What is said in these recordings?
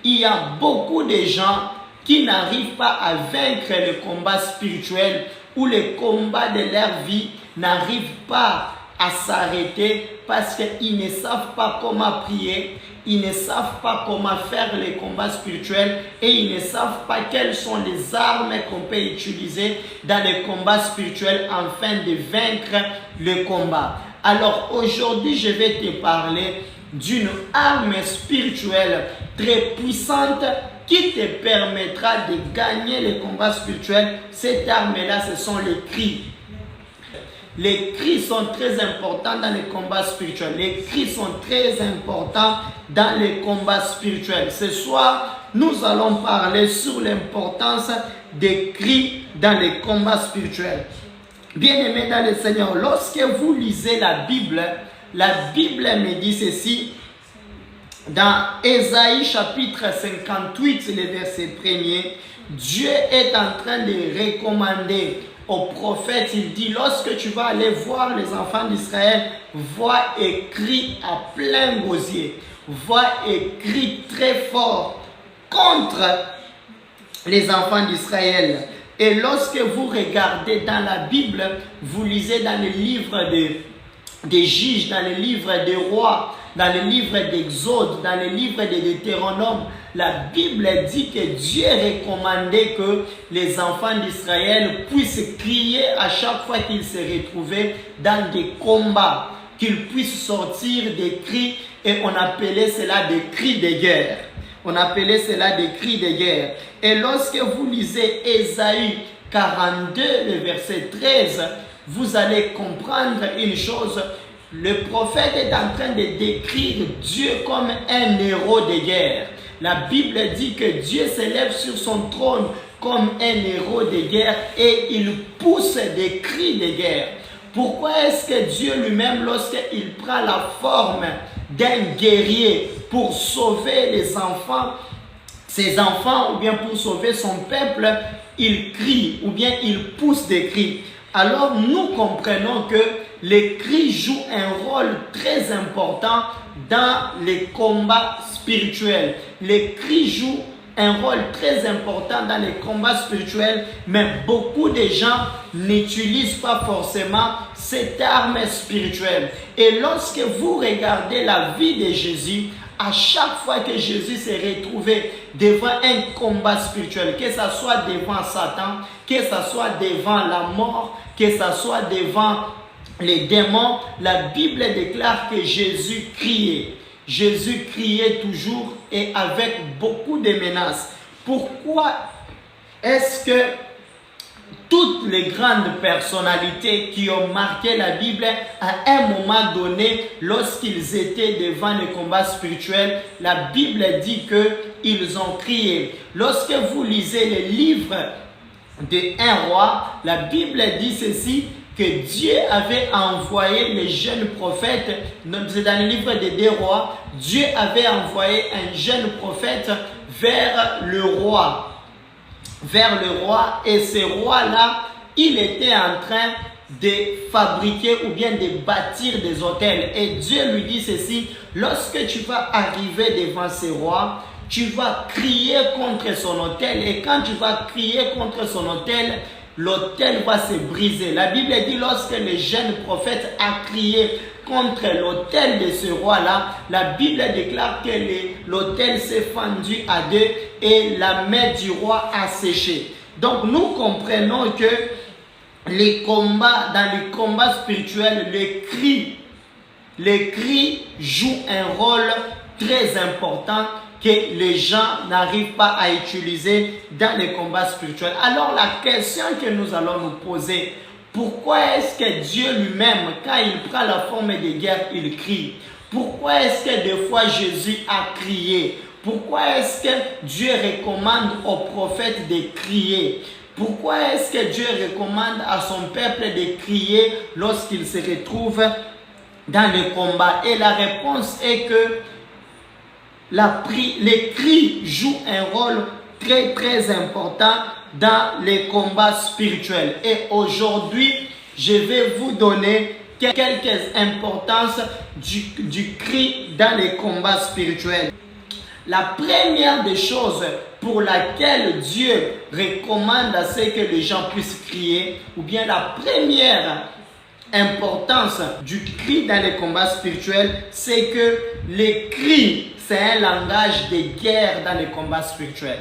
il y a beaucoup de gens qui n'arrivent pas à vaincre le combat spirituel ou les combats de leur vie n'arrivent pas à s'arrêter parce qu'ils ne savent pas comment prier, ils ne savent pas comment faire les combats spirituels et ils ne savent pas quelles sont les armes qu'on peut utiliser dans les combats spirituels afin de vaincre le combat. Alors aujourd'hui, je vais te parler d'une arme spirituelle très puissante qui te permettra de gagner les combats spirituels. Cette arme-là, ce sont les cris. Les cris sont très importants dans les combats spirituels. Les cris sont très importants dans les combats spirituels. Ce soir, nous allons parler sur l'importance des cris dans les combats spirituels. Bien-aimés dans le Seigneur, lorsque vous lisez la Bible me dit ceci. Dans Ésaïe chapitre 58, le verset 1er, Dieu est en train de recommander au prophète, il dit, lorsque tu vas aller voir les enfants d'Israël, vois et crie à plein gosier, vois et crie très fort contre les enfants d'Israël. Et lorsque vous regardez dans la Bible, vous lisez dans le livre des juges, dans le livre des rois, dans le livre d'Exode, dans le livre de Deutéronome, la Bible dit que Dieu recommandait que les enfants d'Israël puissent crier à chaque fois qu'ils se retrouvaient dans des combats, qu'ils puissent sortir des cris, et on appelait cela des cris de guerre. On appelait cela des cris de guerre. Et lorsque vous lisez Ésaïe 42, le verset 13, vous allez comprendre une chose. Le prophète est en train de décrire Dieu comme un héros de guerre. La Bible dit que Dieu s'élève sur son trône comme un héros de guerre et il pousse des cris de guerre. Pourquoi est-ce que Dieu lui-même, lorsqu'il prend la forme d'un guerrier pour sauver les enfants, ses enfants, ou bien pour sauver son peuple, il crie ou bien il pousse des cris? Alors nous comprenons que les cris jouent un rôle très important dans les combats spirituels. Les cris jouent un rôle très important dans les combats spirituels, mais beaucoup de gens n'utilisent pas forcément cette arme spirituelle. Et lorsque vous regardez la vie de Jésus, à chaque fois que Jésus s'est retrouvé devant un combat spirituel, que ce soit devant Satan, que ce soit devant la mort, que ce soit devant les démons, la Bible déclare que Jésus criait. Jésus criait toujours et avec beaucoup de menaces. Pourquoi est-ce que toutes les grandes personnalités qui ont marqué la Bible, à un moment donné, lorsqu'ils étaient devant le combat spirituel, la Bible dit qu'ils ont crié. Lorsque vous lisez les livres de un roi, la Bible dit ceci, que Dieu avait envoyé les jeunes prophètes, c'est dans le livre des 2 rois, Dieu avait envoyé un jeune prophète vers le roi. Et ce roi-là, il était en train de fabriquer ou bien de bâtir des hôtels. Et Dieu lui dit ceci, lorsque tu vas arriver devant ce roi, tu vas crier contre son hôtel. Et quand tu vas crier contre son hôtel, l'autel va se briser. La Bible dit lorsque le jeune prophète a crié contre l'autel de ce roi-là, la Bible déclare que l'autel s'est fendu à 2 et la main du roi a séché. Donc nous comprenons que dans les combats spirituels, les cris jouent un rôle très important que les gens n'arrivent pas à utiliser dans les combats spirituels. Alors la question que nous allons nous poser, pourquoi est-ce que Dieu lui-même, quand il prend la forme de guerre, il crie? Pourquoi est-ce que des fois Jésus a crié? Pourquoi est-ce que Dieu recommande aux prophètes de crier? Pourquoi est-ce que Dieu recommande à son peuple de crier lorsqu'il se retrouve dans le combat? Et la réponse est que les cris jouent un rôle très très important dans les combats spirituels. Et aujourd'hui, je vais vous donner quelques importances du cri dans les combats spirituels. La première des choses pour laquelle Dieu recommande à ce que les gens puissent crier, ou bien la première importance du cri dans les combats spirituels, c'est que les cris, c'est un langage de guerre dans les combats spirituels.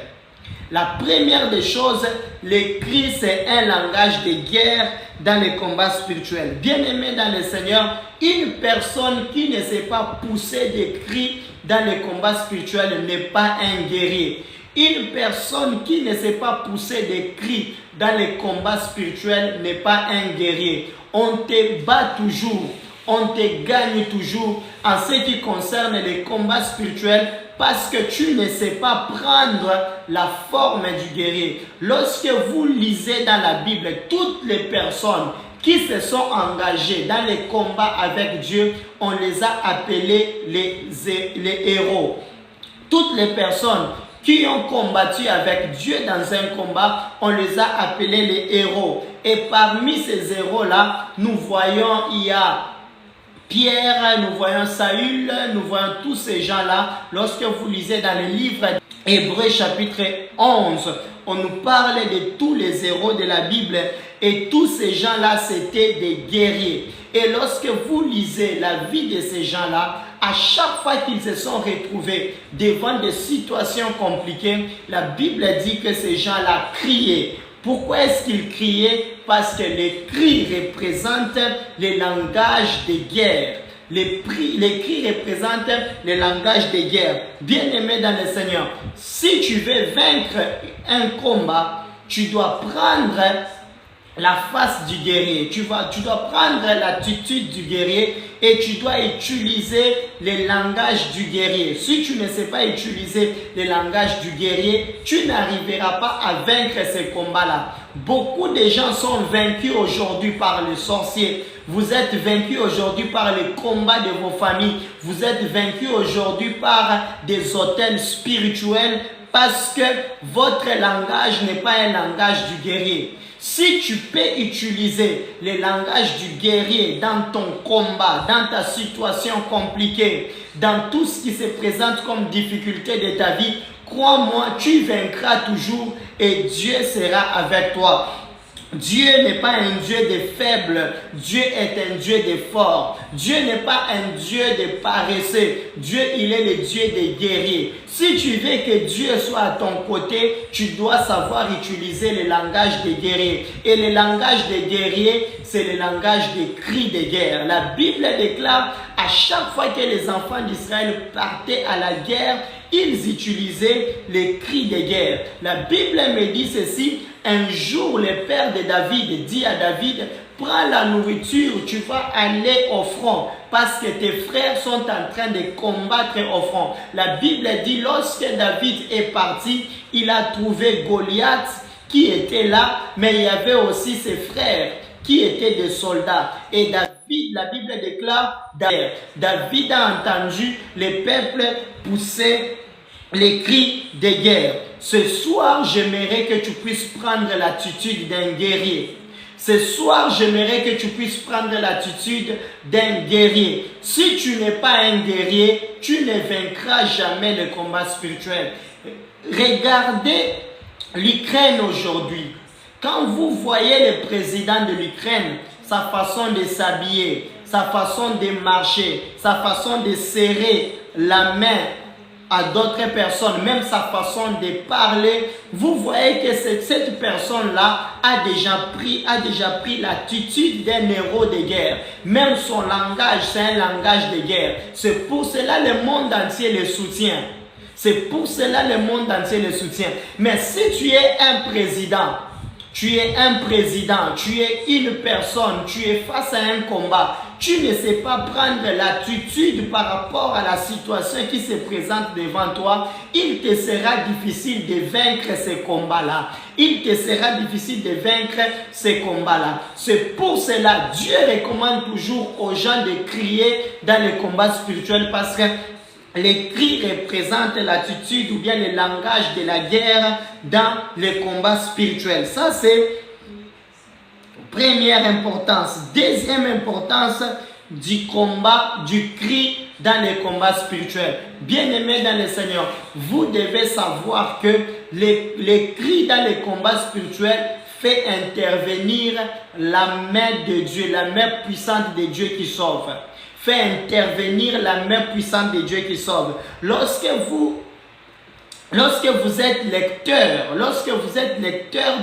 La première des choses, les cris, c'est un langage de guerre dans les combats spirituels. Bien-aimé dans le Seigneur, une personne qui ne sait pas pousser des cris dans les combats spirituels n'est pas un guerrier. Une personne qui ne sait pas pousser des cris dans les combats spirituels n'est pas un guerrier. On te bat toujours, on te gagne toujours en ce qui concerne les combats spirituels parce que tu ne sais pas prendre la forme du guerrier. Lorsque vous lisez dans la Bible, toutes les personnes qui se sont engagées dans les combats avec Dieu, on les a appelés les héros. Toutes les personnes qui ont combattu avec Dieu dans un combat, on les a appelés les héros. Et parmi ces héros-là, nous voyons, il y a Pierre, nous voyons Saül, nous voyons tous ces gens-là. Lorsque vous lisez dans le livre Hébreux chapitre 11, on nous parle de tous les héros de la Bible et tous ces gens-là, c'était des guerriers. Et lorsque vous lisez la vie de ces gens-là, à chaque fois qu'ils se sont retrouvés devant des situations compliquées, la Bible dit que ces gens-là criaient. Pourquoi est-ce qu'ils criaient? Parce que les cris représentent le langage de guerre. Les cris représentent le langage de guerre. Bien-aimé dans le Seigneur, si tu veux vaincre un combat, tu dois prendre la face du guerrier. Tu dois prendre l'attitude du guerrier et tu dois utiliser le langage du guerrier. Si tu ne sais pas utiliser le langage du guerrier, tu n'arriveras pas à vaincre ces combats-là. Beaucoup de gens sont vaincus aujourd'hui par les sorciers. Vous êtes vaincus aujourd'hui par les combats de vos familles. Vous êtes vaincus aujourd'hui par des autels spirituels parce que votre langage n'est pas un langage du guerrier. Si tu peux utiliser le langage du guerrier dans ton combat, dans ta situation compliquée, dans tout ce qui se présente comme difficulté de ta vie, crois-moi, tu vaincras toujours et Dieu sera avec toi. Dieu n'est pas un Dieu de faibles, Dieu est un Dieu de forts. Dieu n'est pas un Dieu de paresseux, Dieu il est le Dieu des guerriers. Si tu veux que Dieu soit à ton côté, tu dois savoir utiliser le langage des guerriers. Et le langage des guerriers, c'est le langage des cris de guerre. La Bible déclare à chaque fois que les enfants d'Israël partaient à la guerre, ils utilisaient les cris de guerre. La Bible me dit ceci, un jour le père de David dit à David, prends la nourriture, tu vas aller au front parce que tes frères sont en train de combattre au front. La Bible dit, lorsque David est parti, il a trouvé Goliath qui était là, mais il y avait aussi ses frères qui étaient des soldats. Et David, la Bible déclare, David a entendu le peuple pousser les cris de guerre. Ce soir, j'aimerais que tu puisses prendre l'attitude d'un guerrier. Ce soir, j'aimerais que tu puisses prendre l'attitude d'un guerrier. Si tu n'es pas un guerrier, tu ne vaincras jamais le combat spirituel. Regardez l'Ukraine aujourd'hui. Quand vous voyez le président de l'Ukraine, sa façon de s'habiller, sa façon de marcher, sa façon de serrer la main à d'autres personnes, même sa façon de parler, vous voyez que cette personne-là a déjà pris l'attitude d'un héros de guerre. Même son langage, c'est un langage de guerre. C'est pour cela que le monde entier le soutient. C'est pour cela que le monde entier le soutient. Mais si tu es un président, tu es une personne, tu es face à un combat, tu ne sais pas prendre l'attitude par rapport à la situation qui se présente devant toi, il te sera difficile de vaincre ces combats-là. Il te sera difficile de vaincre ces combats-là. C'est pour cela que Dieu recommande toujours aux gens de crier dans les combats spirituels parce que les cris représentent l'attitude ou bien le langage de la guerre dans les combats spirituels. Ça, c'est première importance. Deuxième importance du combat, du cri dans les combats spirituels. Bien-aimés dans le Seigneur, vous devez savoir que les cris dans les combats spirituels fait intervenir la main de Dieu, la main puissante de Dieu qui sauve. Fait intervenir la main puissante de Dieu qui sauve. Lorsque vous êtes lecteur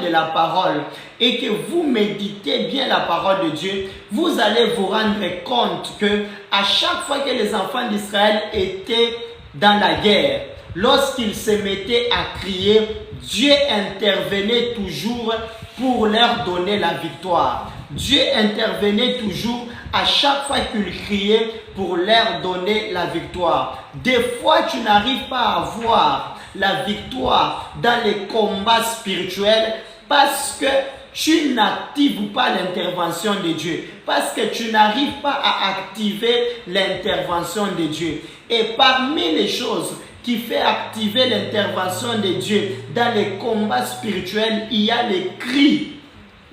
de la parole et que vous méditez bien la parole de Dieu, vous allez vous rendre compte que à chaque fois que les enfants d'Israël étaient dans la guerre, lorsqu'ils se mettaient à crier, Dieu intervenait toujours pour leur donner la victoire. Dieu intervenait toujours à chaque fois qu'ils criaient pour leur donner la victoire. Des fois, tu n'arrives pas à voir la victoire dans les combats spirituels parce que tu n'actives pas l'intervention de Dieu, parce que tu n'arrives pas à activer l'intervention de Dieu. Et parmi les choses qui fait activer l'intervention de Dieu dans les combats spirituels, il y a les cris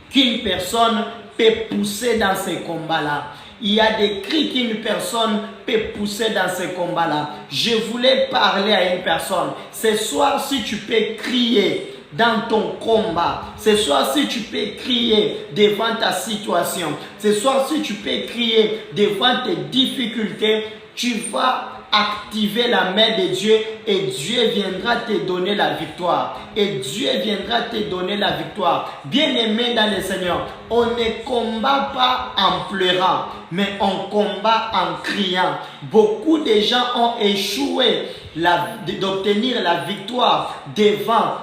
qu'une personne peut pousser dans ces combats-là. Il y a des cris qu'une personne peut pousser dans ces combats-là. Je voulais parler à une personne. Ce soir, si tu peux crier dans ton combat, ce soir, si tu peux crier devant ta situation, ce soir, si tu peux crier devant tes difficultés, tu vas activer la main de Dieu et Dieu viendra te donner la victoire. Et Dieu viendra te donner la victoire. Bien-aimé dans le Seigneur, on ne combat pas en pleurant, mais on combat en criant. Beaucoup de gens ont échoué d'obtenir la victoire devant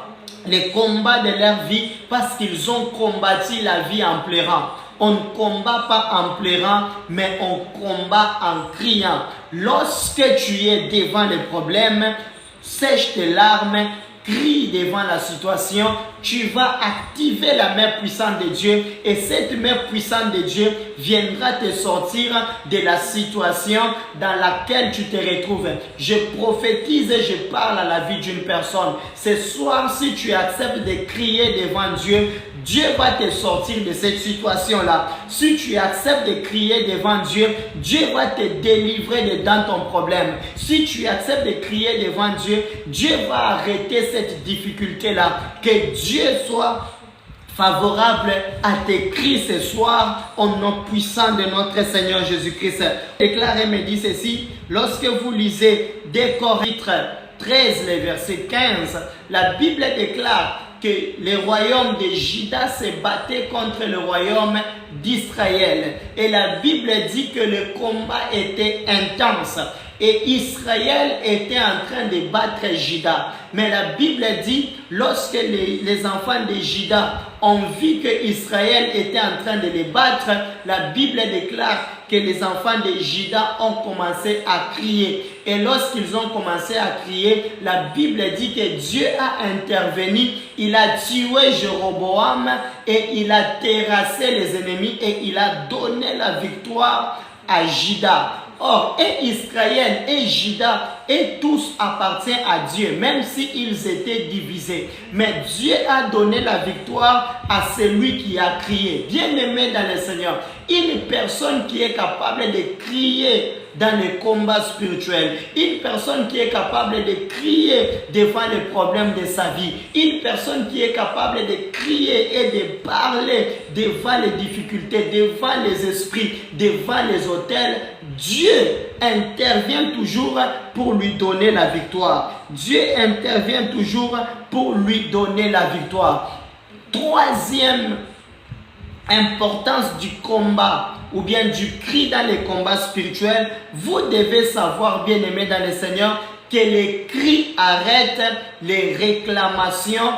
les combats de leur vie parce qu'ils ont combattu la vie en pleurant. On ne combat pas en pleurant, mais on combat en criant. Lorsque tu es devant les problèmes, sèche tes larmes, crie devant la situation, tu vas activer la main puissante de Dieu et cette main puissante de Dieu viendra te sortir de la situation dans laquelle tu te retrouves. Je prophétise et je parle à la vie d'une personne. Ce soir, si tu acceptes de crier devant Dieu, Dieu va te sortir de cette situation-là. Si tu acceptes de crier devant Dieu, Dieu va te délivrer dans ton problème. Si tu acceptes de crier devant Dieu, Dieu va arrêter cette difficulté-là. Que Dieu soit favorable à tes cris ce soir au nom puissant de notre Seigneur Jésus-Christ. Déclare et me dit ceci, lorsque vous lisez 2 Corinthiens 13, le verset 15, la Bible déclare que le royaume de Juda se battait contre le royaume d'Israël. Et la Bible dit que le combat était intense. Et Israël était en train de battre Juda. Mais la Bible dit, lorsque les enfants de Juda ont vu que Israël était en train de les battre, la Bible déclare que les enfants de Juda ont commencé à crier. Et lorsqu'ils ont commencé à crier, la Bible dit que Dieu a intervenu. Il a tué Jéroboam et il a terrassé les ennemis et il a donné la victoire à Juda. Or, et Israël et Juda, et tous appartiennent à Dieu, même s'ils étaient divisés. Mais Dieu a donné la victoire à celui qui a crié. Bien-aimé dans le Seigneur, une personne qui est capable de crier dans les combats spirituels, une personne qui est capable de crier devant les problèmes de sa vie, une personne qui est capable de crier et de parler devant les difficultés, devant les esprits, devant les autels, Dieu intervient toujours pour lui donner la victoire. Dieu intervient toujours pour lui donner la victoire. Troisième importance du combat ou bien du cri dans les combats spirituels, vous devez savoir, bien-aimés dans le Seigneur, que les cris arrêtent les réclamations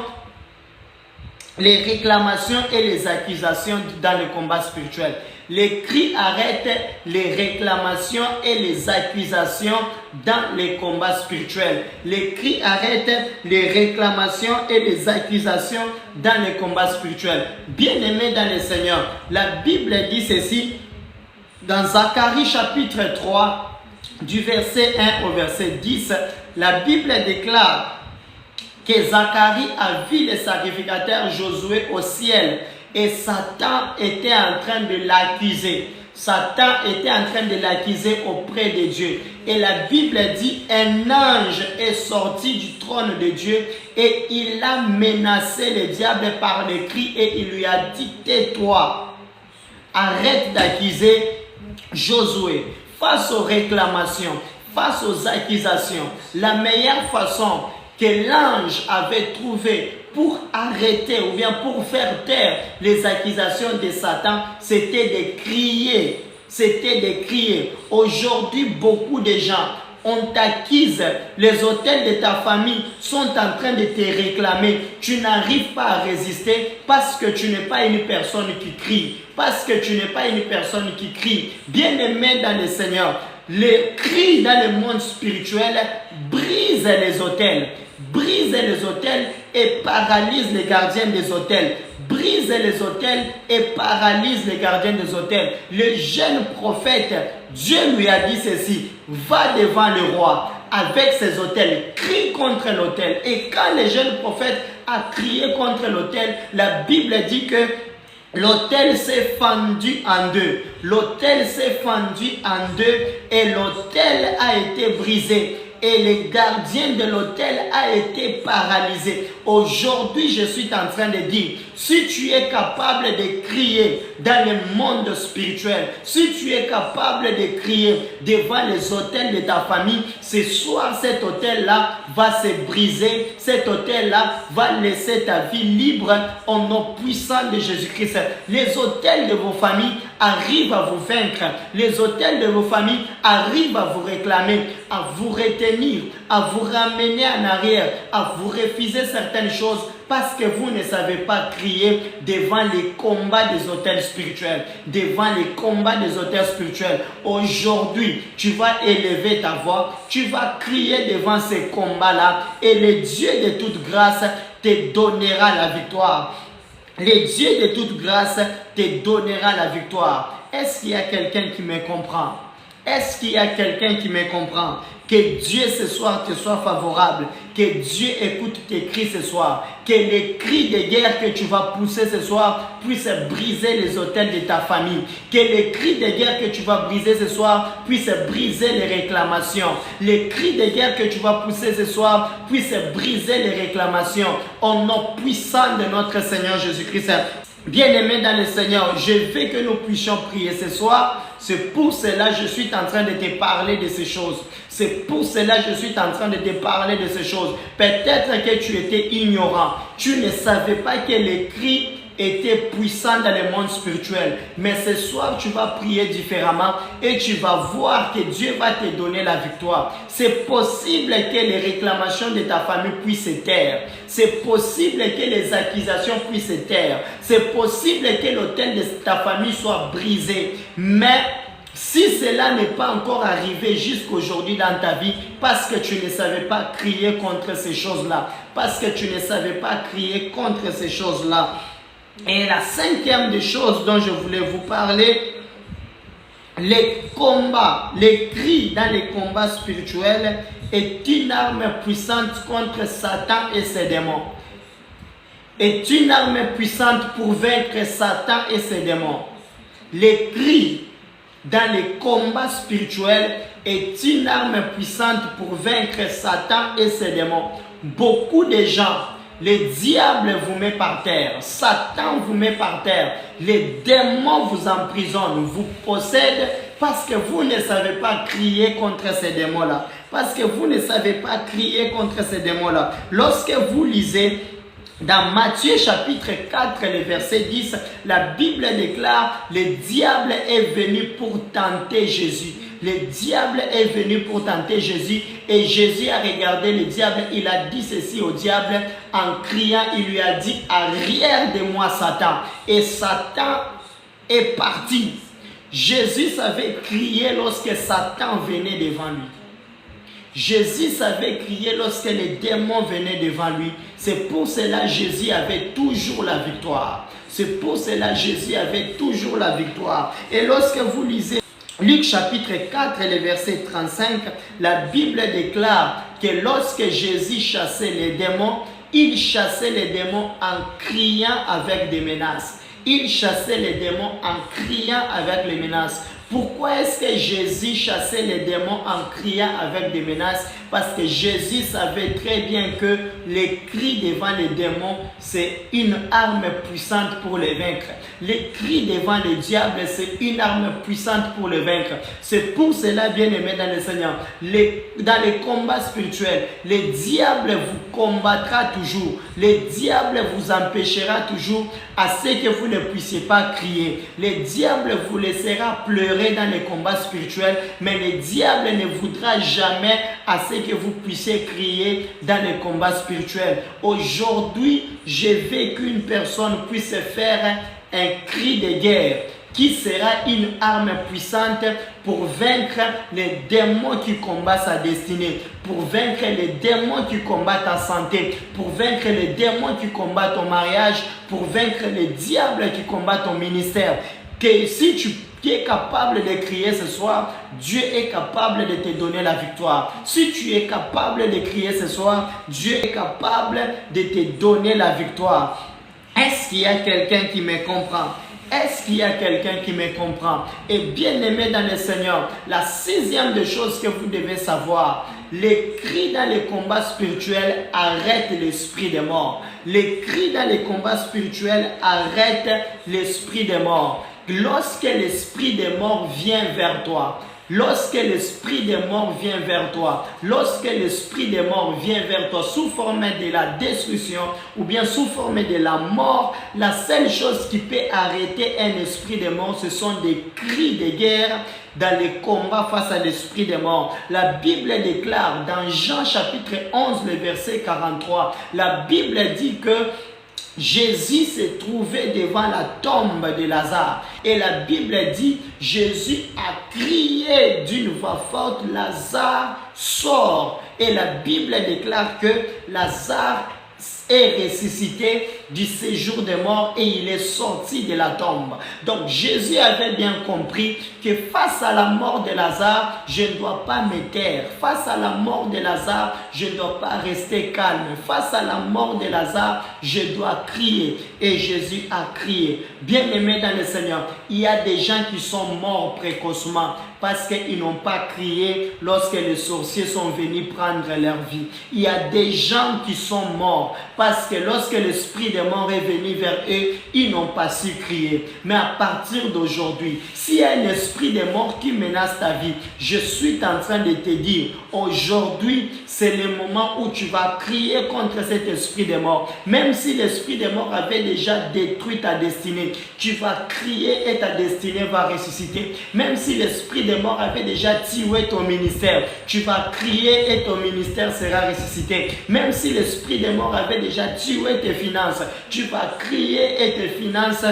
et les accusations dans les combats spirituels. Les cris arrêtent les réclamations et les accusations dans les combats spirituels. Les cris arrêtent les réclamations et les accusations dans les combats spirituels. Bien-aimés dans le Seigneur, la Bible dit ceci dans Zacharie chapitre 3, du verset 1 au verset 10. La Bible déclare que Zacharie a vu le sacrificateur Josué au ciel et Satan était en train de l'accuser. Satan était en train de l'accuser auprès de Dieu. Et la Bible dit, un ange est sorti du trône de Dieu et il a menacé le diable par les cris et il lui a dit, tais-toi, arrête d'accuser Josué. Face aux réclamations, face aux accusations, la meilleure façon que l'ange avait trouvé pour arrêter ou bien pour faire taire les accusations de Satan, c'était de crier. C'était de crier. Aujourd'hui, beaucoup de gens, on t'accuse, les hôtels de ta famille sont en train de te réclamer. Tu n'arrives pas à résister parce que tu n'es pas une personne qui crie. Parce que tu n'es pas une personne qui crie. Bien-aimé dans le Seigneur, les cris dans le monde spirituel brisent les hôtels. Brise les hôtels et paralyse les gardiens des hôtels. Brise les hôtels et paralyse les gardiens des hôtels. Le jeune prophète, Dieu lui a dit ceci, va devant le roi avec ses hôtels, crie contre l'hôtel. Et quand le jeune prophète a crié contre l'hôtel, la Bible dit que l'autel s'est fendu en deux. L'autel s'est fendu en deux et l'autel a été brisé. Et le gardien de l'autel a été paralysé. Aujourd'hui, je suis en train de dire, si tu es capable de crier dans le monde spirituel, si tu es capable de crier devant les autels de ta famille, ce soir, cet autel-là va se briser. Cet autel-là va laisser ta vie libre au nom puissant de Jésus-Christ. Les autels de vos familles arrivent à vous vaincre. Les autels de vos familles arrivent à vous réclamer, à vous retenir, à vous ramener en arrière, à vous refuser certaines choses parce que vous ne savez pas crier devant les combats des autels spirituels. Devant les combats des autels spirituels. Aujourd'hui, tu vas élever ta voix, tu vas crier devant ces combats-là et le Dieu de toute grâce te donnera la victoire. Le Dieu de toute grâce te donnera la victoire. Est-ce qu'il y a quelqu'un qui me comprend? Est-ce qu'il y a quelqu'un qui me comprend? Que Dieu ce soir te soit favorable. Que Dieu écoute tes cris ce soir. Que les cris de guerre que tu vas pousser ce soir puissent briser les autels de ta famille. Que les cris de guerre que tu vas briser ce soir puissent briser les réclamations. Les cris de guerre que tu vas pousser ce soir puissent briser les réclamations. Au nom puissant de notre Seigneur Jésus-Christ. Bien-aimés dans le Seigneur, je veux que nous puissions prier ce soir. C'est pour cela que je suis en train de te parler de ces choses. C'est pour cela que je suis en train de te parler de ces choses. Peut-être que tu étais ignorant. Tu ne savais pas que les cris étaient puissants dans le monde spirituel. Mais ce soir, tu vas prier différemment et tu vas voir que Dieu va te donner la victoire. C'est possible que les réclamations de ta famille puissent se taire. C'est possible que les accusations puissent se taire. C'est possible que l'autel de ta famille soit brisé. Mais si cela n'est pas encore arrivé jusqu'aujourd'hui dans ta vie, parce que tu ne savais pas crier contre ces choses-là, parce que tu ne savais pas crier contre ces choses-là. Et la cinquième des choses dont je voulais vous parler, les combats, les cris dans les combats spirituels est une arme puissante contre Satan et ses démons. Est une arme puissante pour vaincre Satan et ses démons. Les cris dans les combats spirituels est une arme puissante pour vaincre Satan et ses démons. Beaucoup de gens, le diable vous met par terre, Satan vous met par terre, les démons vous emprisonnent, vous possèdent parce que vous ne savez pas crier contre ces démons-là. Parce que vous ne savez pas crier contre ces démons-là. Lorsque vous lisez dans Matthieu chapitre 4, le verset 10, la Bible déclare, le diable est venu pour tenter Jésus. Le diable est venu pour tenter Jésus et Jésus a regardé le diable. Il a dit ceci au diable en criant, il lui a dit, arrière de moi Satan. Et Satan est parti. Jésus savait crier lorsque Satan venait devant lui. Jésus savait crier lorsque les démons venaient devant lui. C'est pour cela que Jésus avait toujours la victoire. C'est pour cela que Jésus avait toujours la victoire. Et lorsque vous lisez Luc chapitre 4, le verset 35, la Bible déclare que lorsque Jésus chassait les démons, il chassait les démons en criant avec des menaces. Il chassait les démons en criant avec les menaces. Pourquoi est-ce que Jésus chassait les démons en criant avec des menaces? Parce que Jésus savait très bien que les cris devant les démons, c'est une arme puissante pour les vaincre. Les cris devant les diables, c'est une arme puissante pour les vaincre. C'est pour cela, bien aimé dans le Seigneur, dans les combats spirituels, les diables vous combattra toujours. Les diables vous empêchera toujours à ce que vous ne puissiez pas crier. Les diables vous laissera pleurer dans les combats spirituels, mais les diables ne voudra jamais à ce que vous puissiez crier dans les combats spirituels. Aujourd'hui, je veux qu'une personne puisse faire un cri de guerre qui sera une arme puissante pour vaincre les démons qui combattent sa destinée, pour vaincre les démons qui combattent ta santé, pour vaincre les démons qui combattent ton mariage, pour vaincre les diables qui combattent ton ministère. Que si tu es capable de crier ce soir, Dieu est capable de te donner la victoire. Si tu es capable de crier ce soir, Dieu est capable de te donner la victoire. Est-ce qu'il y a quelqu'un qui me comprend? Est-ce qu'il y a quelqu'un qui me comprend? Et bien aimé dans le Seigneur, la sixième des choses que vous devez savoir, les cris dans les combats spirituels arrêtent l'esprit des morts. Les cris dans les combats spirituels arrêtent l'esprit des morts. Lorsque l'esprit des morts vient vers toi, lorsque l'esprit des morts vient vers toi, lorsque l'esprit des morts vient vers toi sous forme de la destruction ou bien sous forme de la mort, la seule chose qui peut arrêter un esprit des morts, ce sont des cris de guerre dans les combats face à l'esprit des morts. La Bible déclare dans Jean chapitre 11, le verset 43, la Bible dit que Jésus s'est trouvé devant la tombe de Lazare. Et la Bible dit, Jésus a crié d'une voix forte, Lazare sort. Et la Bible déclare que Lazare est ressuscité du séjour des morts et il est sorti de la tombe. Donc Jésus avait bien compris que face à la mort de Lazare, je ne dois pas me taire. Face à la mort de Lazare, je ne dois pas rester calme. Face à la mort de Lazare, je dois crier. Et Jésus a crié. Bien-aimé dans le Seigneur, il y a des gens qui sont morts précocement parce qu'ils n'ont pas crié lorsque les sorciers sont venus prendre leur vie. Il y a des gens qui sont morts parce que lorsque l'esprit des morts est venu vers eux, ils n'ont pas su crier. Mais à partir d'aujourd'hui, s'il y a un esprit des morts qui menace ta vie, je suis en train de te dire, aujourd'hui, c'est le moment où tu vas crier contre cet esprit des morts. Même si l'esprit des morts avait déjà détruit ta destinée, tu vas crier et ta destinée va ressusciter. Même si l'esprit des morts avait déjà tué ton ministère, tu vas crier et ton ministère sera ressuscité. Même si l'esprit des morts avait déjà tué tes finances, tu vas crier et tes finances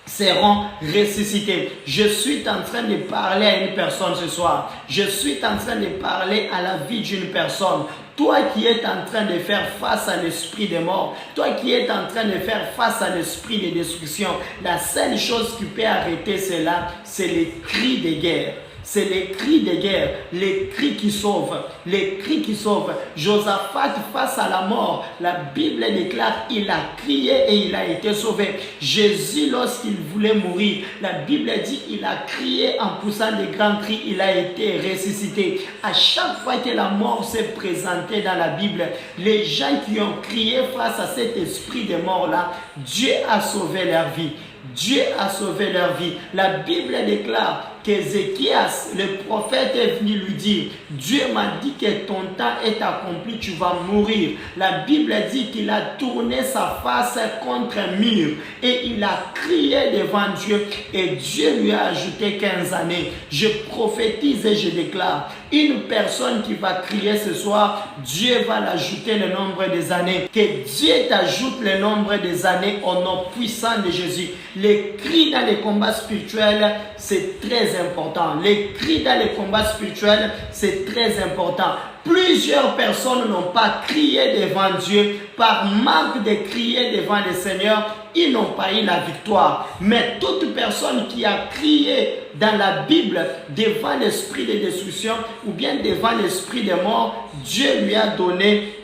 seront ressuscités. Je suis en train de parler à une personne ce soir. Je suis en train de parler à la vie d'une personne. Toi qui es en train de faire face à l'esprit des morts, toi qui es en train de faire face à l'esprit de destruction, la seule chose qui peut arrêter cela, c'est les cris de guerre. C'est les cris de guerre, les cris qui sauvent, les cris qui sauvent. Josaphat face à la mort, la Bible déclare, il a crié et il a été sauvé. Jésus, lorsqu'il voulait mourir, la Bible dit, il a crié en poussant des grands cris, il a été ressuscité. À chaque fois que la mort s'est présentée dans la Bible, les gens qui ont crié face à cet esprit de mort-là, Dieu a sauvé leur vie. Dieu a sauvé leur vie. La Bible déclare qu'Ézéchias, le prophète, est venu lui dire, Dieu m'a dit que ton temps est accompli, tu vas mourir. La Bible dit qu'il a tourné sa face contre un mur et il a crié devant Dieu et Dieu lui a ajouté 15 années. Je prophétise et je déclare, une personne qui va crier ce soir, Dieu va l'ajouter le nombre des années. Que Dieu t'ajoute le nombre des années au nom puissant de Jésus. Les cris dans les combats spirituels, c'est très important. Les cris dans les combats spirituels, c'est très important. Plusieurs personnes n'ont pas crié devant Dieu par manque de crier devant le Seigneur. Ils n'ont pas eu la victoire. Mais toute personne qui a crié dans la Bible devant l'esprit de destruction ou bien devant l'esprit de mort, Dieu lui a donné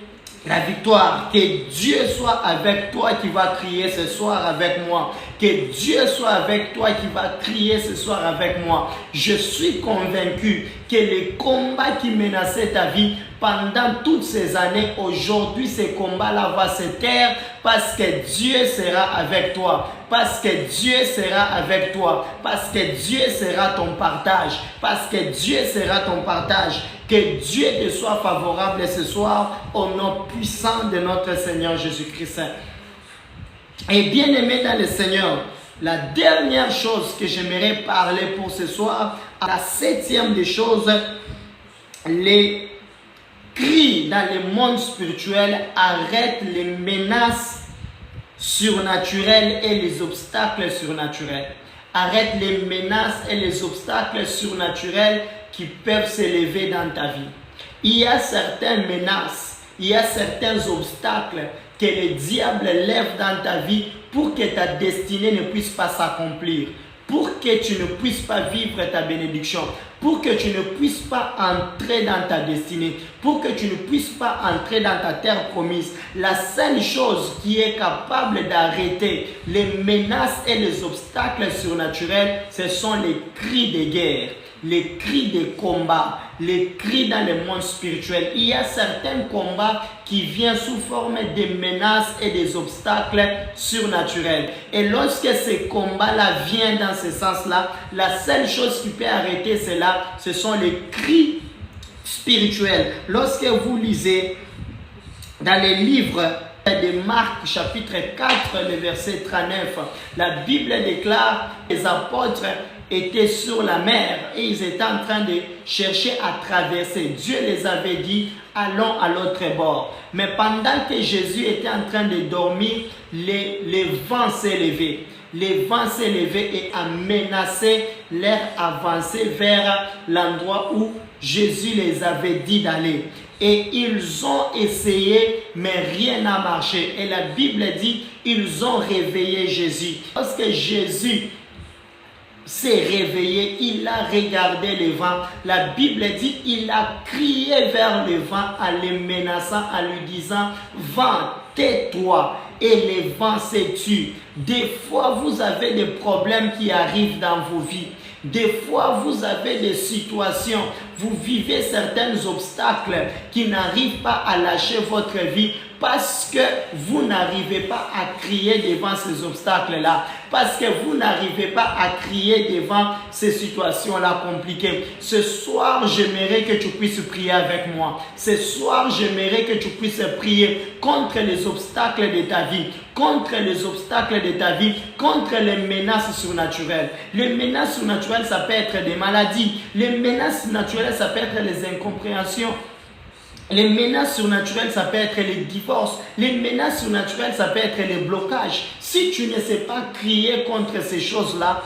la victoire. Que Dieu soit avec toi qui va crier ce soir avec moi. Que Dieu soit avec toi qui va crier ce soir avec moi. Je suis convaincu que les combats qui menaçaient ta vie pendant toutes ces années, aujourd'hui, ces combats-là vont se taire parce que Dieu sera avec toi. Parce que Dieu sera avec toi. Parce que Dieu sera ton partage. Parce que Dieu sera ton partage. Que Dieu te soit favorable ce soir au nom puissant de notre Seigneur Jésus-Christ. Et bien aimé dans le Seigneur, la dernière chose que j'aimerais parler pour ce soir, la septième des choses, les cris dans le monde spirituel arrêtent les menaces surnaturelles et les obstacles surnaturels. Arrête les menaces et les obstacles surnaturels qui peuvent s'élever dans ta vie. Il y a certaines menaces, il y a certains obstacles que le diable lève dans ta vie pour que ta destinée ne puisse pas s'accomplir, pour que tu ne puisses pas vivre ta bénédiction, pour que tu ne puisses pas entrer dans ta destinée, pour que tu ne puisses pas entrer dans ta terre promise. La seule chose qui est capable d'arrêter les menaces et les obstacles surnaturels, ce sont les cris de guerre, les cris de combat, les cris dans le monde spirituel. Il y a certains combats qui viennent sous forme de menaces et des obstacles surnaturels. Et lorsque ces combats-là viennent dans ce sens-là, la seule chose qui peut arrêter cela, ce sont les cris spirituels. Lorsque vous lisez dans les livres de Marc chapitre 4, le verset 39, la Bible déclare que les apôtres étaient sur la mer et ils étaient en train de chercher à traverser. Dieu les avait dit, allons à l'autre bord. Mais pendant que Jésus était en train de dormir, les vents s'élevaient. Les vents s'élevaient et a menacé leur avancée vers l'endroit où Jésus les avait dit d'aller. Et ils ont essayé, mais rien n'a marché. Et la Bible dit, ils ont réveillé Jésus. Lorsque Jésus s'est réveillé, il a regardé le vent. La Bible dit, il a crié vers le vent en le menaçant, en lui disant, vent, tais-toi. Et les vents se tuent. Des fois, vous avez des problèmes qui arrivent dans vos vies. Des fois, vous avez des situations, vous vivez certains obstacles qui n'arrivent pas à lâcher votre vie parce que vous n'arrivez pas à crier devant ces obstacles-là, parce que vous n'arrivez pas à crier devant ces situations-là compliquées. Ce soir, j'aimerais que tu puisses prier avec moi. Ce soir, j'aimerais que tu puisses prier contre les obstacles de ta vie, contre les obstacles de ta vie, contre les menaces surnaturelles. Les menaces surnaturelles, ça peut être des maladies. Les menaces naturelles, ça peut être les incompréhensions. Les menaces surnaturelles, ça peut être les divorces. Les menaces surnaturelles, ça peut être les blocages. Si tu ne sais pas crier contre ces choses-là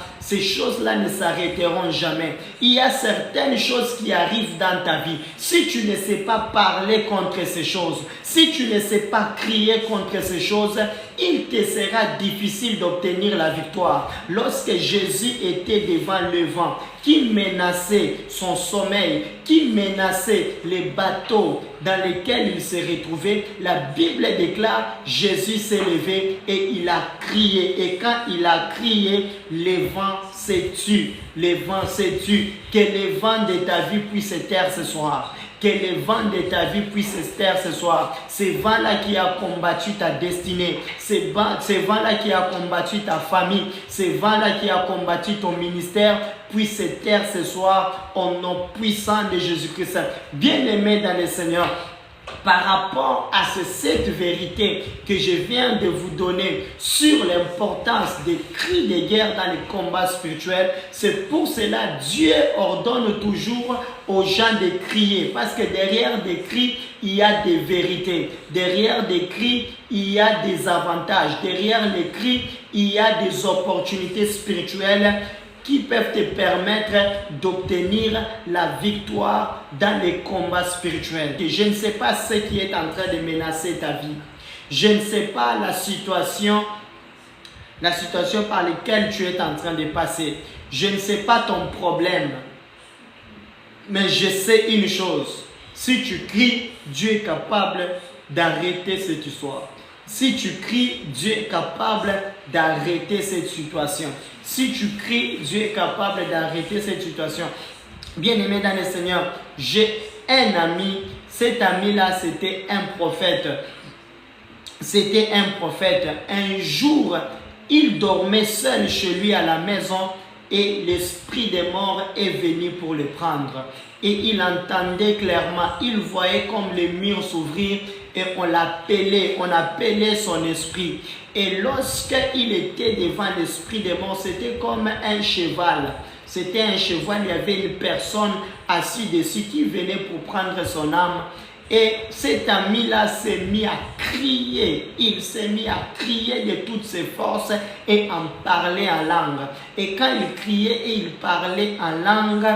ne s'arrêteront jamais. Il y a certaines choses qui arrivent dans ta vie. Si tu ne sais pas parler contre ces choses, si tu ne sais pas crier contre ces choses, il te sera difficile d'obtenir la victoire. Lorsque Jésus était devant le vent, qui menaçait son sommeil, qui menaçait les bateaux dans lesquels il se retrouvait, la Bible déclare, Jésus s'est levé et il a crié. Et quand il a crié, les vents se tuent. Les vents se tuent. Que les vents de ta vie puissent se taire ce soir. Que les vents de ta vie puissent se taire ce soir. Ces vents-là qui a combattu ta destinée. Ces vents-là qui a combattu ta famille. Ces vents-là qui a combattu ton ministère puissent se taire ce soir au nom puissant de Jésus-Christ. Bien-aimé dans le Seigneur, par rapport à cette vérité que je viens de vous donner sur l'importance des cris de guerre dans les combats spirituels, c'est pour cela Dieu ordonne toujours aux gens de crier, parce que derrière des cris, il y a des vérités. Derrière des cris, il y a des avantages. Derrière les cris, il y a des opportunités spirituelles qui peuvent te permettre d'obtenir la victoire dans les combats spirituels. Et je ne sais pas ce qui est en train de menacer ta vie. Je ne sais pas la situation par laquelle tu es en train de passer. Je ne sais pas ton problème. Mais je sais une chose. Si tu cries, Dieu est capable d'arrêter cette histoire. Si tu cries, Dieu est capable d'arrêter cette situation. Si tu cries, Dieu est capable d'arrêter cette situation. Bien-aimé dans le Seigneur, j'ai un ami. Cet ami-là, c'était un prophète. C'était un prophète. Un jour, il dormait seul chez lui à la maison et l'esprit des morts est venu pour le prendre. Et il entendait clairement, il voyait comme les murs s'ouvrir et on appelait son esprit. Et lorsqu'il était devant l'esprit des morts, c'était comme un cheval. C'était un cheval, il y avait une personne assise dessus qui venait pour prendre son âme. Et cet ami-là s'est mis à crier. Il s'est mis à crier de toutes ses forces et en parler en langue. Et quand il criait et il parlait en langue,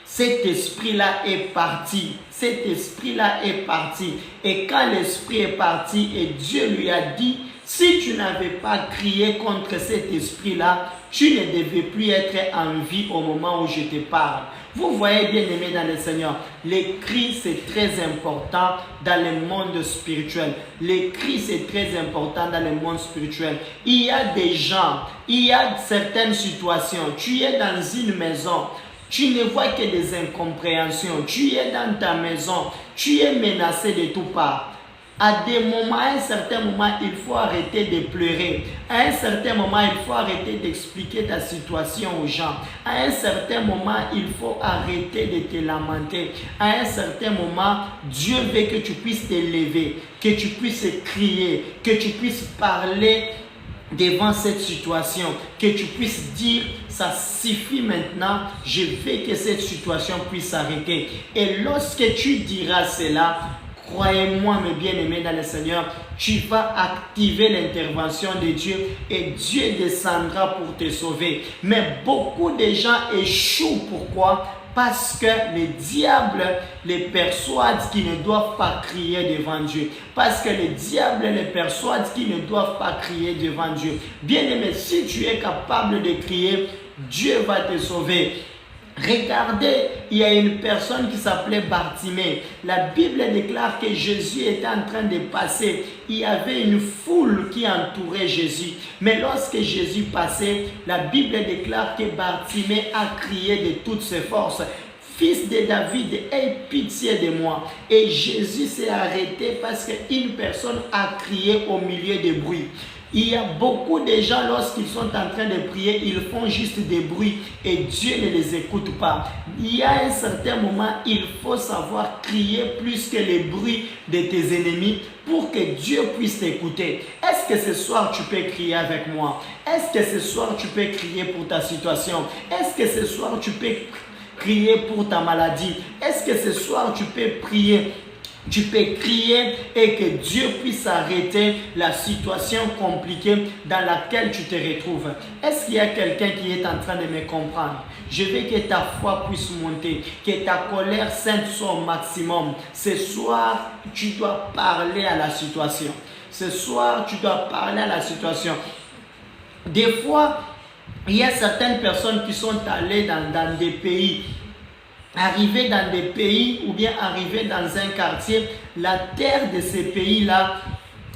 cet esprit-là est parti. Cet esprit-là est parti. Et quand l'esprit est parti et Dieu lui a dit, si tu n'avais pas crié contre cet esprit-là, tu ne devais plus être en vie au moment où je te parle. Vous voyez, bien aimé dans le Seigneur, les cris c'est très important dans le monde spirituel. Les cris c'est très important dans le monde spirituel. Il y a des gens, il y a certaines situations. Tu es dans une maison, tu ne vois que des incompréhensions. Tu es dans ta maison, tu es menacé de toutes parts. À des moments, à un certain moment, il faut arrêter de pleurer. À un certain moment, il faut arrêter d'expliquer ta situation aux gens. À un certain moment, il faut arrêter de te lamenter. À un certain moment, Dieu veut que tu puisses te lever, que tu puisses crier, que tu puisses parler devant cette situation, que tu puisses dire, ça suffit maintenant, je veux que cette situation puisse s'arrêter. Et lorsque tu diras cela, croyez-moi, mes bien-aimés dans le Seigneur, tu vas activer l'intervention de Dieu et Dieu descendra pour te sauver. Mais beaucoup de gens échouent. Pourquoi? Parce que le diable les persuade qu'ils ne doivent pas crier devant Dieu. Parce que le diable les persuade qu'ils ne doivent pas crier devant Dieu. Bien-aimé, si tu es capable de crier, Dieu va te sauver. Regardez, il y a une personne qui s'appelait Bartimée. La Bible déclare que Jésus était en train de passer. Il y avait une foule qui entourait Jésus. Mais lorsque Jésus passait, la Bible déclare que Bartimée a crié de toutes ses forces, Fils de David, aie pitié de moi. Et Jésus s'est arrêté parce qu'une personne a crié au milieu des bruits. Il y a beaucoup de gens, lorsqu'ils sont en train de prier, ils font juste des bruits et Dieu ne les écoute pas. Il y a un certain moment, il faut savoir crier plus que les bruits de tes ennemis pour que Dieu puisse t'écouter. Est-ce que ce soir tu peux crier avec moi? Est-ce que ce soir tu peux crier pour ta situation? Est-ce que ce soir tu peux crier pour ta maladie? Est-ce que ce soir tu peux prier? Tu peux crier et que Dieu puisse arrêter la situation compliquée dans laquelle tu te retrouves. Est-ce qu'il y a quelqu'un qui est en train de me comprendre? Je veux que ta foi puisse monter, que ta colère sainte soit au maximum. Ce soir, tu dois parler à la situation. Ce soir, tu dois parler à la situation. Des fois, il y a certaines personnes qui sont allées dans des pays. Arriver dans des pays ou bien arriver dans un quartier, la terre de ces pays-là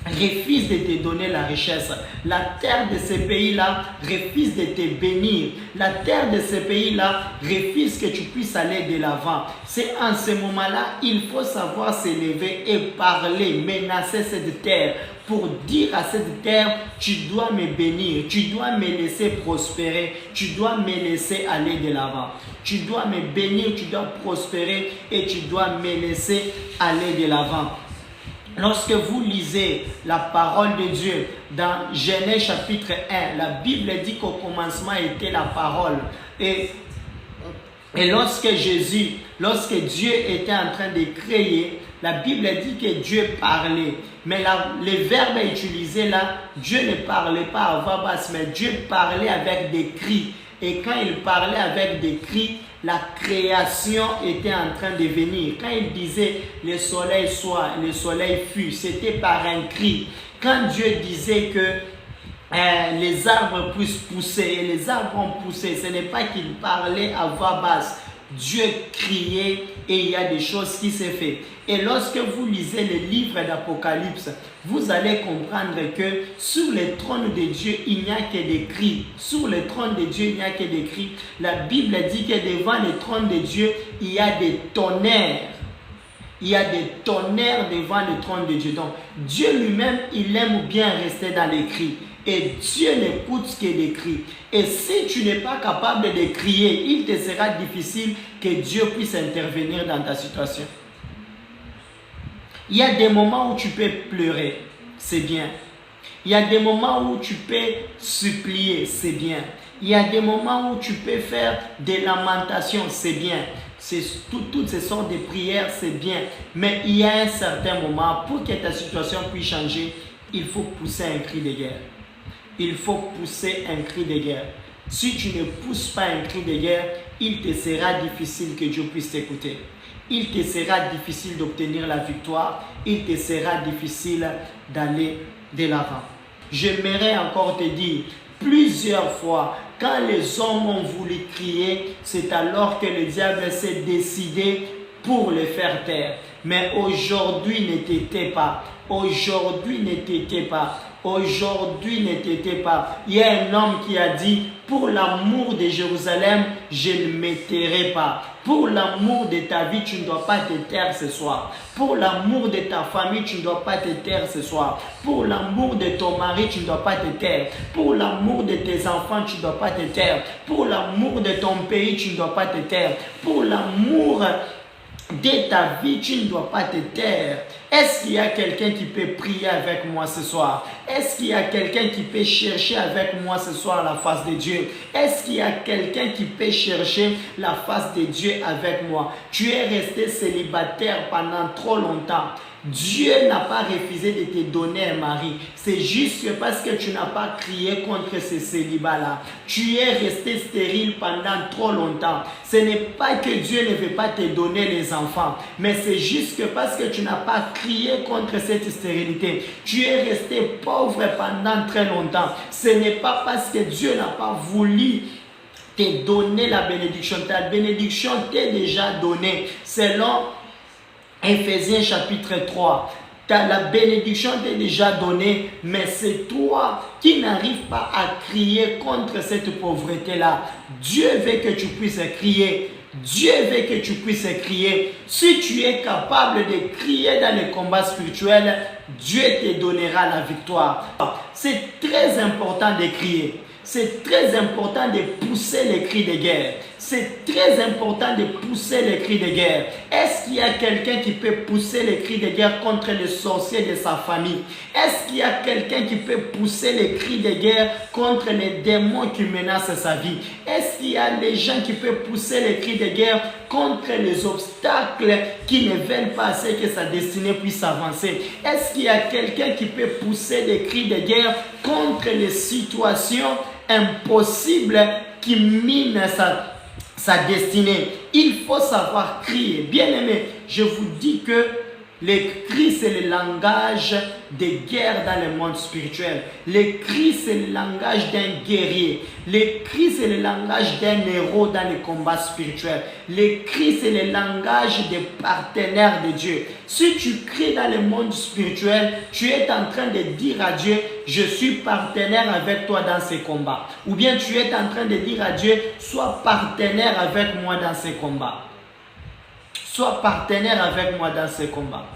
refuse de te donner la richesse. La terre de ces pays-là refuse de te bénir. La terre de ces pays-là refuse que tu puisses aller de l'avant. C'est en ce moment-là, il faut savoir s'élever et parler, menacer cette terre pour dire à cette terre, tu dois me bénir, tu dois me laisser prospérer, tu dois me laisser aller de l'avant. Tu dois me bénir, tu dois prospérer et tu dois me laisser aller de l'avant. Lorsque vous lisez la parole de Dieu dans Genèse chapitre 1, la Bible dit qu'au commencement était la parole. Et lorsque Dieu était en train de créer, la Bible dit que Dieu parlait. Mais le verbe utilisé là, Dieu ne parlait pas à voix basse, mais Dieu parlait avec des cris. Et quand il parlait avec des cris, la création était en train de venir. Quand il disait le soleil soit, le soleil fut, c'était par un cri. Quand Dieu disait que les arbres puissent pousser, et les arbres ont poussé, ce n'est pas qu'il parlait à voix basse. Dieu criait et il y a des choses qui s'est fait. Et lorsque vous lisez le livre d'Apocalypse, vous allez comprendre que sur le trône de Dieu, il n'y a que des cris. Sur le trône de Dieu, il n'y a que des cris. La Bible dit que devant le trône de Dieu, il y a des tonnerres. Il y a des tonnerres devant le trône de Dieu. Donc, Dieu lui-même, il aime bien rester dans les cris. Et Dieu n'écoute que des cris. Et si tu n'es pas capable de crier, il te sera difficile que Dieu puisse intervenir dans ta situation. Il y a des moments où tu peux pleurer, c'est bien. Il y a des moments où tu peux supplier, c'est bien. Il y a des moments où tu peux faire des lamentations, c'est bien. Toutes ces sortes de prières, c'est bien. Mais il y a un certain moment, pour que ta situation puisse changer, il faut pousser un cri de guerre. Il faut pousser un cri de guerre. Si tu ne pousses pas un cri de guerre, il te sera difficile que Dieu puisse t'écouter. Il te sera difficile d'obtenir la victoire. Il te sera difficile d'aller de l'avant. J'aimerais encore te dire, plusieurs fois, quand les hommes ont voulu crier, c'est alors que le diable s'est décidé pour les faire taire. Mais aujourd'hui, ne t'étais pas. Aujourd'hui, ne t'étais pas. Aujourd'hui, ne t'étais pas. Il y a un homme qui a dit, pour l'amour de Jérusalem, je ne me tairai pas. Pour l'amour de ta vie, tu ne dois pas te taire ce soir. Pour l'amour de ta famille, tu ne dois pas te taire ce soir. Pour l'amour de ton mari, tu ne dois pas te taire. Pour l'amour de tes enfants, tu ne dois pas te taire. Pour l'amour de ton pays, tu ne dois pas te taire. Pour l'amour de ta vie, tu ne dois pas te taire. Est-ce qu'il y a quelqu'un qui peut prier avec moi ce soir? Est-ce qu'il y a quelqu'un qui peut chercher avec moi ce soir la face de Dieu? Est-ce qu'il y a quelqu'un qui peut chercher la face de Dieu avec moi? Tu es resté célibataire pendant trop longtemps. Dieu n'a pas refusé de te donner un mari. C'est juste parce que tu n'as pas crié contre ce célibat-là. Tu es resté stérile pendant trop longtemps. Ce n'est pas que Dieu ne veut pas te donner les enfants, mais c'est juste parce que tu n'as pas crié contre cette stérilité. Tu es resté pauvre pendant très longtemps. Ce n'est pas parce que Dieu n'a pas voulu te donner la bénédiction. Ta bénédiction t'est déjà donnée selon Éphésiens chapitre 3. La bénédiction t'est déjà donnée, mais c'est toi qui n'arrives pas à crier contre cette pauvreté-là. Dieu veut que tu puisses crier. Dieu veut que tu puisses crier. Si tu es capable de crier dans les combats spirituels, Dieu te donnera la victoire. C'est très important de crier. C'est très important de pousser les cris de guerre. C'est très important de pousser les cris de guerre. Est-ce qu'il y a quelqu'un qui peut pousser les cris de guerre contre les sorciers de sa famille? Est-ce qu'il y a quelqu'un qui peut pousser les cris de guerre contre les démons qui menacent sa vie? Est-ce qu'il y a des gens qui peuvent pousser les cris de guerre contre les obstacles qui ne veulent pas assez que sa destinée puisse avancer? Est-ce qu'il y a quelqu'un qui peut pousser des cris de guerre contre les situations impossibles qui minent sa destinée? Il faut savoir crier. Bien-aimé, je vous dis que les cris, c'est le langage des guerres dans le monde spirituel. Les cris, c'est le langage d'un guerrier. Les cris, c'est le langage d'un héros dans les combats spirituels. Les cris, c'est le langage des partenaires de Dieu. Si tu cries dans le monde spirituel, tu es en train de dire à Dieu, je suis partenaire avec toi dans ces combats. Ou bien tu es en train de dire à Dieu, sois partenaire avec moi dans ces combats. Sois partenaire avec moi dans ces combats.